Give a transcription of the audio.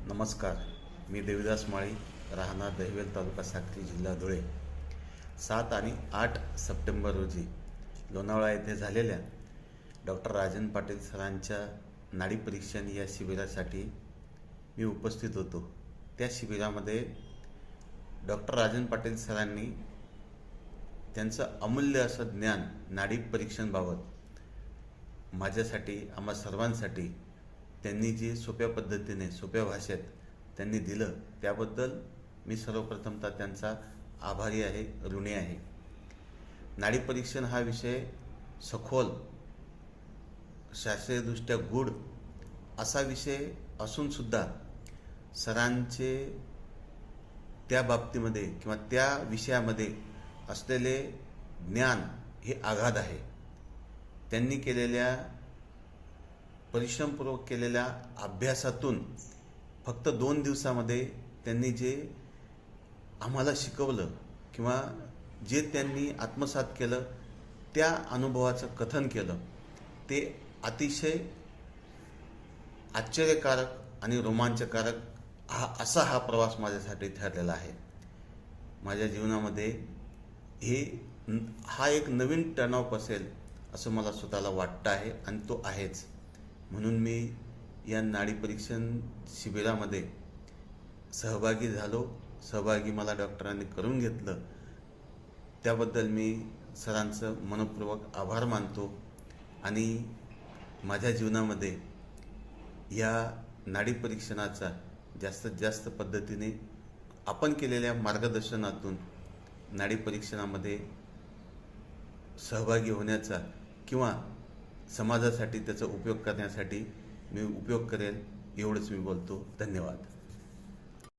नमस्कार. मी देविदास माळी, राहणार दहिवेल, तालुका साक्री, जिल्हा धुळे. 7 आणि 8 सप्टेंबर रोजी लोणावळा येथे झालेल्या डॉक्टर राजन पाटील सरांच्या नाडी परीक्षण या शिबिरासाठी मी उपस्थित होतो. त्या शिबिरामध्ये डॉक्टर राजन पाटील सरांनी त्यांचं अमूल्य असं ज्ञान नाडी परीक्षणाबाबत माझ्यासाठी, आम्हा सर्वांसाठी त्यांनी जे सोप्या पद्धतीने, सोप्या भाषेत त्यांनी दिलं, त्याबद्दल मी सर्वप्रथमतः त्यांचा आभारी आहे, ऋणी आहे. नाडी परीक्षण हा विषय सखोल, शास्त्रीयदृष्ट्या गूढ असा विषय असूनसुद्धा सरांचे त्या बाबतीमध्ये किंवा त्या विषयामध्ये असलेले ज्ञान हे आगाध आहे. त्यांनी केलेल्या परिश्रमपूर्वक केलेल्या अभ्यासातून फक्त 2 दिवसामध्ये त्यांनी जे आम्हाला शिकवलं किंवा जे त्यांनी आत्मसात केलं, त्या अनुभवाचं कथन केलं, ते अतिशय आश्चर्यकारक आणि रोमांचकारक हा प्रवास माझ्यासाठी ठरलेला आहे. माझ्या जीवनामध्ये हा एक नवीन टर्न ऑफ असेल असं मला स्वतःला वाटतं आहे आणि तो आहेच. म्हणून मी या नाडी परीक्षण शिबिरामध्ये सहभागी झालो. सहभागी मला डॉक्टरांनी करून घेतलं. त्याबद्दल मी सरांचं मनपूर्वक आभार मानतो आणि माझ्या जीवनामध्ये या नाडी परीक्षणाचा जास्तीत जास्त पद्धतीने आपण केलेल्या मार्गदर्शनातून नाडी परीक्षणामध्ये सहभागी होण्याचा किंवा समाजासाठी त्याचा उपयोग करण्यासाठी मी उपयोग करेल, एवढंच मी बोलतो. धन्यवाद.